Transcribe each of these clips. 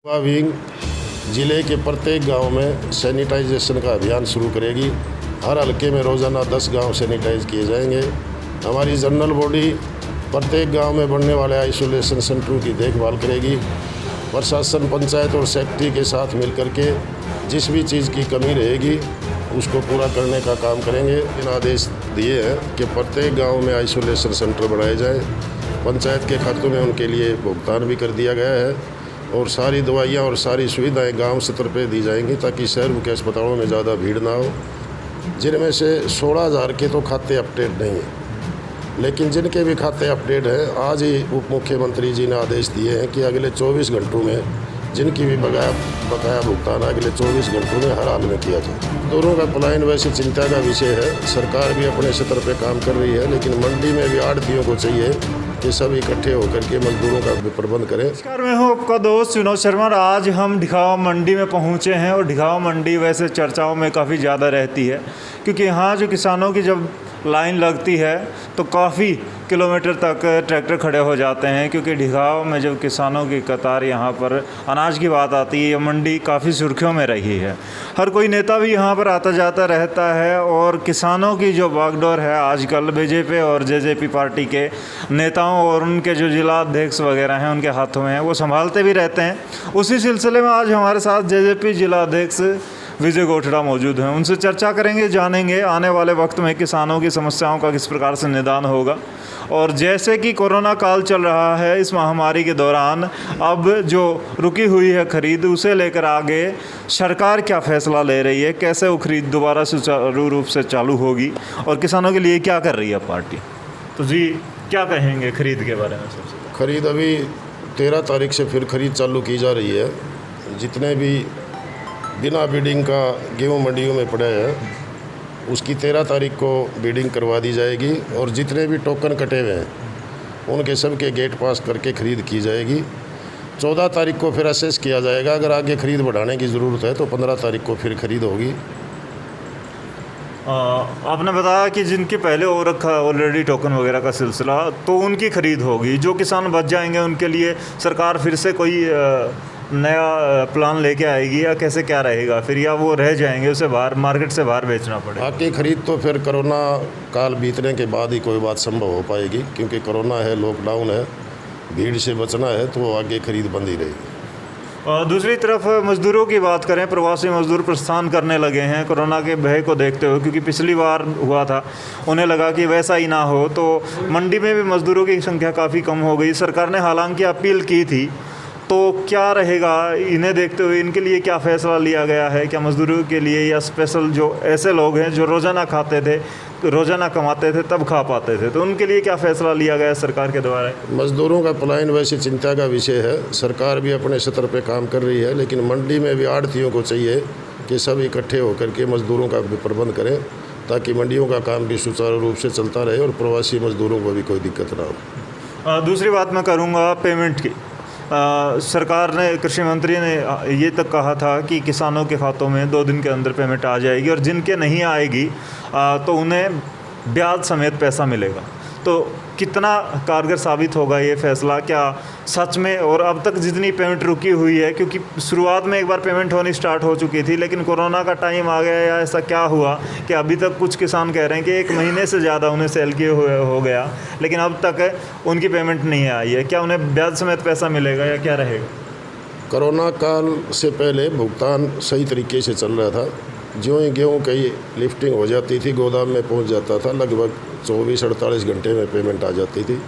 Wing जिले के प्रत्येक गांव में सैनिटाइजेशन का अभियान शुरू करेगी। हर हलके में रोज़ाना 10 गांव सैनिटाइज किए जाएंगे। हमारी जनरल बॉडी प्रत्येक गांव में बनने वाले आइसोलेशन सेंटरों की देखभाल करेगी। प्रशासन, पंचायत और सेक्रेटरी के साथ मिलकर के जिस भी चीज़ की कमी रहेगी उसको पूरा करने का काम करेंगे। इन आदेश दिए हैं कि प्रत्येक गाँव में आइसोलेशन सेंटर बनाए जाएँ। पंचायत के खातों में उनके लिए भुगतान भी कर दिया गया है और सारी दवाइयाँ और सारी सुविधाएं गांव स्तर पे दी जाएंगी ताकि शहरों के अस्पतालों में ज़्यादा भीड़ ना हो। जिनमें से 16,000 के तो खाते अपडेट नहीं हैं, लेकिन जिनके भी खाते अपडेट हैं, आज ही उप मुख्यमंत्री जी ने आदेश दिए हैं कि अगले 24 घंटों में जिनकी भी बकाया भुगतान अगले 24 घंटों में हर हाल में किया जाए। दोनों का पलायन वैसे चिंता का विषय है। सरकार भी अपने स्तर पर काम कर रही है, लेकिन मंडी में भी आढ़तियों को चाहिए कि सब इकट्ठे होकर के मजदूरों का भी प्रबंध करें। नमस्कार, मैं हूं आपका दोस्त विनोद शर्मा और आज हम ढिघावा मंडी में पहुंचे हैं। और ढिघावा मंडी वैसे चर्चाओं में काफ़ी ज़्यादा रहती है क्योंकि यहाँ जो किसानों की जब लाइन लगती है तो काफ़ी किलोमीटर तक ट्रैक्टर खड़े हो जाते हैं, क्योंकि ढिघावा में जब किसानों की कतार यहाँ पर अनाज की बात आती है, ये मंडी काफ़ी सुर्खियों में रही है। हर कोई नेता भी यहाँ पर आता जाता रहता है और किसानों की जो बागडोर है आजकल बीजेपी और जेजेपी पार्टी के नेताओं और उनके जो जिला अध्यक्ष वगैरह हैं उनके हाथों में है, वो संभालते भी रहते हैं। उसी सिलसिले में आज हमारे साथ जेजेपी जिला अध्यक्ष विजय गोठड़ा मौजूद हैं। उनसे चर्चा करेंगे, जानेंगे आने वाले वक्त में किसानों की समस्याओं का किस प्रकार से निदान होगा। और जैसे कि कोरोना काल चल रहा है, इस महामारी के दौरान अब जो रुकी हुई है खरीद, उसे लेकर आगे सरकार क्या फ़ैसला ले रही है, कैसे वो खरीद दोबारा सुचारू रूप से चालू होगी और किसानों के लिए क्या कर रही है पार्टी। तो जी क्या कहेंगे खरीद के बारे में? सबसे खरीद अभी 13 तारीख से फिर खरीद चालू की जा रही है। जितने भी बिना बिडिंग का गेहूँ मंडियों में पड़े हैं उसकी 13 तारीख को बिडिंग करवा दी जाएगी और जितने भी टोकन कटे हुए हैं उनके सब के गेट पास करके खरीद की जाएगी। 14 तारीख को फिर असेस किया जाएगा। अगर आगे खरीद बढ़ाने की ज़रूरत है तो 15 तारीख को फिर खरीद होगी। आपने बताया कि जिनके पहले हो रखा ऑलरेडी टोकन वगैरह का सिलसिला, तो उनकी खरीद होगी। जो किसान बच जाएंगे उनके लिए सरकार फिर से कोई नया प्लान लेके आएगी या कैसे क्या रहेगा फिर, या वो रह जाएंगे, उसे बाहर मार्केट से बाहर बेचना पड़ेगा? आगे खरीद तो फिर कोरोना काल बीतने के बाद ही कोई बात संभव हो पाएगी, क्योंकि कोरोना है, लॉकडाउन है, भीड़ से बचना है, तो आगे खरीद बंद ही रहेगी। दूसरी तरफ मज़दूरों की बात करें, प्रवासी मज़दूर प्रस्थान करने लगे हैं कोरोना के भय को देखते हुए, क्योंकि पिछली बार हुआ था उन्हें लगा कि वैसा ही ना हो, तो मंडी में भी मज़दूरों की संख्या काफ़ी कम हो गई। सरकार ने हालांकि अपील की थी, तो क्या रहेगा इन्हें देखते हुए, इनके लिए क्या फ़ैसला लिया गया है? क्या मज़दूरों के लिए या स्पेशल जो ऐसे लोग हैं जो रोज़ाना खाते थे, रोज़ाना कमाते थे तब खा पाते थे, तो उनके लिए क्या फ़ैसला लिया गया है सरकार के द्वारा? मज़दूरों का पलायन वैसे चिंता का विषय है। सरकार भी अपने स्तर पर काम कर रही है, लेकिन मंडी में भी आढ़तियों को चाहिए कि सब इकट्ठे होकर के मज़दूरों का भी प्रबंध करें ताकि मंडियों का काम भी सुचारू रूप से चलता रहे और प्रवासी मज़दूरों को भी कोई दिक्कत ना हो। दूसरी बात मैं करूँगा पेमेंट की। सरकार ने, कृषि मंत्री ने ये तक कहा था कि किसानों के खातों में 2 दिन के अंदर पेमेंट आ जाएगी और जिनके नहीं आएगी तो उन्हें ब्याज समेत पैसा मिलेगा। तो कितना कारगर साबित होगा ये फैसला? क्या सच में? और अब तक जितनी पेमेंट रुकी हुई है, क्योंकि शुरुआत में एक बार पेमेंट होनी स्टार्ट हो चुकी थी, लेकिन कोरोना का टाइम आ गया या ऐसा क्या हुआ कि अभी तक कुछ किसान कह रहे हैं कि 1 महीने से ज़्यादा उन्हें सेल किए हुए हो गया, लेकिन अब तक उनकी पेमेंट नहीं आई है। क्या उन्हें ब्याज समेत पैसा मिलेगा या क्या रहेगा? कोरोना काल से पहले भुगतान सही तरीके से चल रहा था। ज्यों ही गेहूँ की लिफ्टिंग हो जाती थी, गोदाम में पहुंच जाता था, लगभग 24-48 घंटे में पेमेंट आ जाती थी।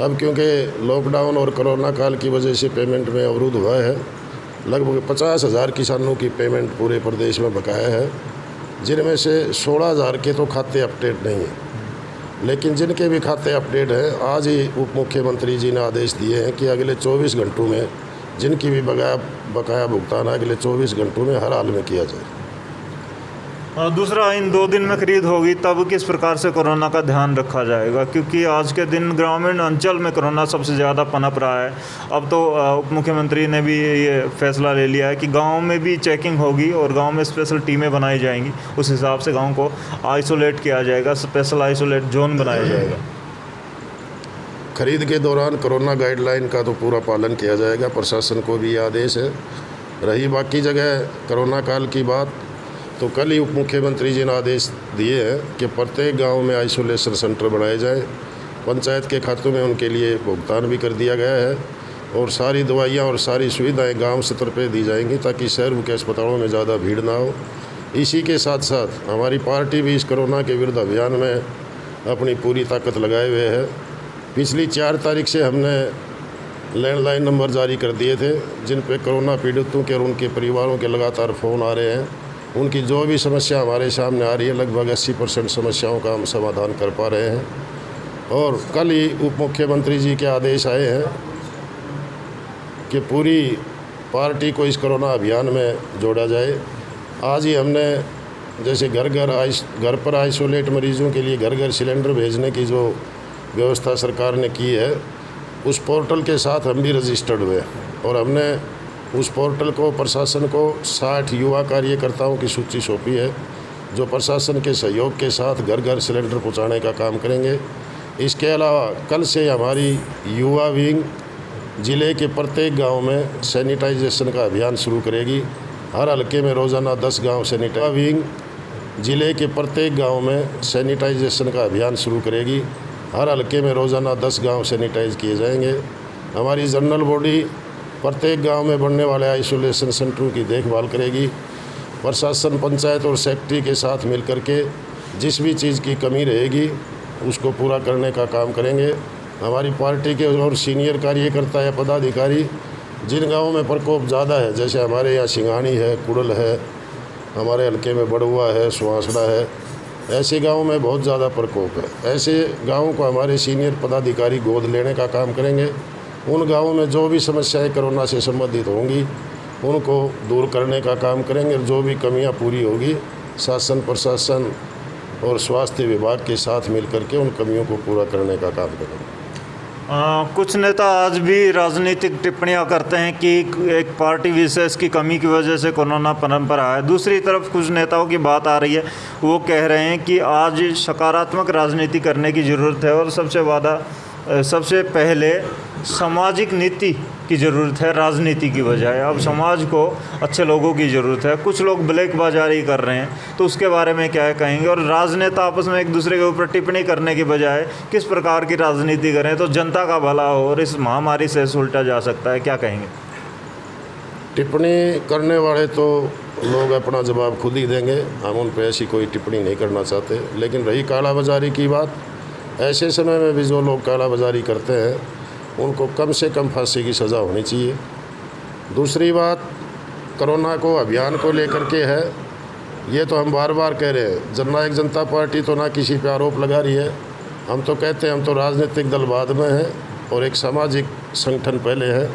अब क्योंकि लॉकडाउन और कोरोना काल की वजह से पेमेंट में अवरुद्ध हुआ है, लगभग 50,000 किसानों की पेमेंट पूरे प्रदेश में बकाया है। जिनमें से 16,000 के तो खाते अपडेट नहीं हैं, लेकिन जिनके भी खाते अपडेट हैं, आज ही उप मुख्यमंत्री जी ने आदेश दिए हैं कि अगले 24 घंटों में जिनकी भी बकाया भुगतान अगले 24 घंटों में हर हाल में किया जाए। दूसरा, इन 2 दिन में खरीद होगी तब किस प्रकार से कोरोना का ध्यान रखा जाएगा? क्योंकि आज के दिन ग्रामीण अंचल में कोरोना सबसे ज़्यादा पनप रहा है। अब तो उप मुख्यमंत्री ने भी ये फैसला ले लिया है कि गांव में भी चेकिंग होगी और गांव में स्पेशल टीमें बनाई जाएंगी। उस हिसाब से गांव को आइसोलेट किया जाएगा, स्पेशल आइसोलेट जोन बनाया जाएगा। खरीद के दौरान कोरोना गाइडलाइन का तो पूरा पालन किया जाएगा, प्रशासन को भी आदेश है। रही बाकी जगह कोरोना काल की बात, तो कल ही उप मुख्यमंत्री जी ने आदेश दिए हैं कि प्रत्येक गांव में आइसोलेशन सेंटर बनाए जाएं। पंचायत के खातों में उनके लिए भुगतान भी कर दिया गया है और सारी दवाइयाँ और सारी सुविधाएं गांव स्तर पर दी जाएंगी ताकि शहरों के अस्पतालों में ज़्यादा भीड़ ना हो। इसी के साथ साथ हमारी पार्टी भी इस कोरोना के विरुद्ध अभियान में अपनी पूरी ताकत लगाए हुए है। पिछली 4 तारीख से हमने लैंडलाइन नंबर जारी कर दिए थे जिन पे कोरोना पीड़ितों के और उनके परिवारों के लगातार फ़ोन आ रहे हैं। उनकी जो भी समस्या हमारे सामने आ रही है, लगभग 80% समस्याओं का हम समाधान कर पा रहे हैं। और कल ही उप मुख्यमंत्री जी के आदेश आए हैं कि पूरी पार्टी को इस कोरोना अभियान में जोड़ा जाए। आज ही हमने जैसे घर पर आइसोलेट मरीजों के लिए घर घर सिलेंडर भेजने की जो व्यवस्था सरकार ने की है, उस पोर्टल के साथ हम भी रजिस्टर्ड हुए और हमने उस पोर्टल को प्रशासन को 60 युवा कार्यकर्ताओं की सूची सौंपी है जो प्रशासन के सहयोग के साथ घर घर सिलेंडर पहुंचाने का काम करेंगे। इसके अलावा कल से हमारी युवा विंग ज़िले के प्रत्येक गांव में सैनिटाइजेशन का अभियान शुरू करेगी। हर हल्के में रोज़ाना 10 गांव सैनिटाइज विंग ज़िले के प्रत्येक गांव में सैनिटाइजेशन का अभियान शुरू करेगी। हर हल्के में रोज़ाना 10 गांव सैनिटाइज किए जाएंगे। हमारी जनरल बॉडी प्रत्येक गांव में बनने वाले आइसोलेशन सेंटरों की देखभाल करेगी। प्रशासन, पंचायत और सेक्रेटरी के साथ मिलकर के जिस भी चीज़ की कमी रहेगी उसको पूरा करने का काम करेंगे। हमारी पार्टी के और सीनियर कार्यकर्ता या पदाधिकारी जिन गाँवों में प्रकोप ज़्यादा है, जैसे हमारे यहाँ सिंघानी है, कुड़ल है, हमारे हल्के में बड़ुआ है, सुहासड़ा है, ऐसे गाँवों में बहुत ज़्यादा प्रकोप है। ऐसे गाँवों को हमारे सीनियर पदाधिकारी गोद लेने का काम करेंगे। उन गाँवों में जो भी समस्याएं कोरोना से संबंधित होंगी उनको दूर करने का काम करेंगे। जो भी कमियां पूरी होगी शासन, प्रशासन और स्वास्थ्य विभाग के साथ मिलकर के उन कमियों को पूरा करने का काम करेंगे। कुछ नेता आज भी राजनीतिक टिप्पणियां करते हैं कि एक पार्टी विशेष की कमी की वजह से कोरोना पनप रहा है। दूसरी तरफ कुछ नेताओं की बात आ रही है, वो कह रहे हैं कि आज सकारात्मक राजनीति करने की ज़रूरत है और सबसे पहले सामाजिक नीति की ज़रूरत है राजनीति की बजाय। अब समाज को अच्छे लोगों की ज़रूरत है। कुछ लोग ब्लैक बाजारी कर रहे हैं, तो उसके बारे में क्या कहेंगे? और राजनेता आपस में एक दूसरे के ऊपर टिप्पणी करने के बजाय किस प्रकार की राजनीति करें तो जनता का भला हो और इस महामारी से सुलटा जा सकता है, क्या कहेंगे? टिप्पणी करने वाले तो लोग अपना जवाब खुद ही देंगे, हम उन पर ऐसी कोई टिप्पणी नहीं करना चाहते। लेकिन रही कालाबाजारी की बात, ऐसे समय में भी जो लोग कालाबाजारी करते हैं उनको कम से कम फांसी की सज़ा होनी चाहिए। दूसरी बात, कोरोना को अभियान को लेकर के है, ये तो हम बार बार कह रहे हैं। जननायक जनता पार्टी तो ना किसी पे आरोप लगा रही है, हम तो कहते हैं हम तो राजनीतिक दल बाद में है और एक सामाजिक संगठन पहले है।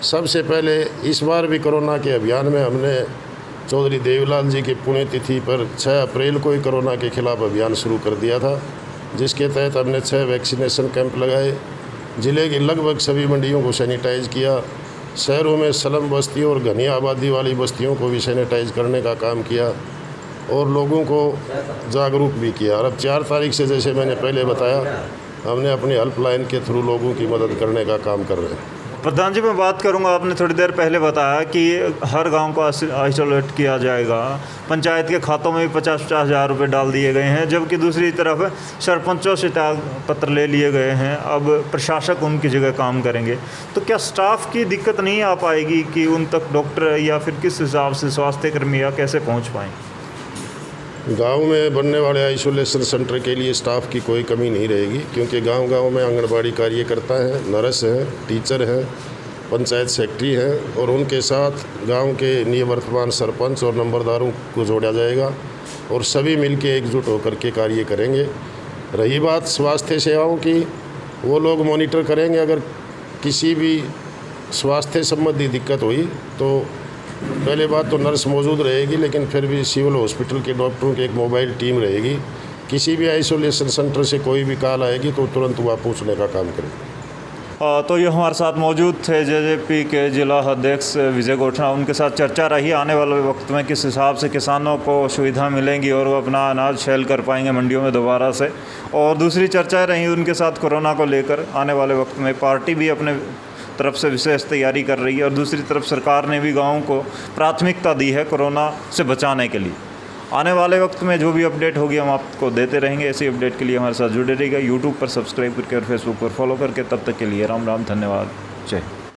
सबसे पहले इस बार भी कोरोना के अभियान में हमने चौधरी देवीलाल जी की पुण्यतिथि पर 6 अप्रैल को ही कोरोना के खिलाफ अभियान शुरू कर दिया था, जिसके तहत हमने 6 वैक्सीनेशन कैंप लगाए। ज़िले की लगभग सभी मंडियों को सैनिटाइज किया। शहरों में स्लम बस्तियों और घनी आबादी वाली बस्तियों को भी सैनिटाइज करने का काम किया और लोगों को जागरूक भी किया। और अब 4 तारीख से, जैसे मैंने पहले बताया, हमने अपनी हेल्पलाइन के थ्रू लोगों की मदद करने का काम कर रहे हैं। प्रधान जी, मैं बात करूंगा, आपने थोड़ी देर पहले बताया कि हर गांव को आइसोलेट किया जाएगा, पंचायत के खातों में भी 50-50 हज़ार रुपये डाल दिए गए हैं, जबकि दूसरी तरफ सरपंचों से त्याग पत्र ले लिए गए हैं। अब प्रशासक उनकी जगह काम करेंगे, तो क्या स्टाफ की दिक्कत नहीं आ पाएगी कि उन तक डॉक्टर या फिर किस हिसाब से स्वास्थ्य कर्मी या कैसे पहुँच पाएँ? गांव में बनने वाले आइसोलेशन सेंटर के लिए स्टाफ की कोई कमी नहीं रहेगी, क्योंकि गांव-गांव में आंगनबाड़ी कार्यकर्ता हैं, नर्स हैं, टीचर हैं, पंचायत सेक्रेटरी हैं और उनके साथ गांव के निवर्तमान सरपंच और नंबरदारों को जोड़ा जाएगा और सभी मिलके एकजुट होकर के कार्य करेंगे। रही बात स्वास्थ्य सेवाओं की, वो लोग मॉनिटर करेंगे। अगर किसी भी स्वास्थ्य संबंधी दिक्कत हुई तो पहले बात तो नर्स मौजूद रहेगी, लेकिन फिर भी सिविल हॉस्पिटल के डॉक्टरों की एक मोबाइल टीम रहेगी। किसी भी आइसोलेशन सेंटर से कोई भी कॉल आएगी तो तुरंत वहाँ पहुँचने का काम करेंगे। तो ये हमारे साथ मौजूद थे जेजेपी के जिला अध्यक्ष विजय गोठना। उनके साथ चर्चा रही आने वाले वक्त में किस हिसाब से किसानों को सुविधा मिलेंगी और वो अपना अनाज सेल कर पाएंगे मंडियों में दोबारा से। और दूसरी चर्चाएं रही उनके साथ कोरोना को लेकर। आने वाले वक्त में पार्टी भी अपने तरफ से विशेष तैयारी कर रही है और दूसरी तरफ सरकार ने भी गाँव को प्राथमिकता दी है कोरोना से बचाने के लिए। आने वाले वक्त में जो भी अपडेट होगी हम आपको देते रहेंगे। ऐसी अपडेट के लिए हमारे साथ जुड़े रहिएगा। यूट्यूब पर सब्सक्राइब करके और फेसबुक पर फॉलो करके। तब तक के लिए राम राम, धन्यवाद, जय।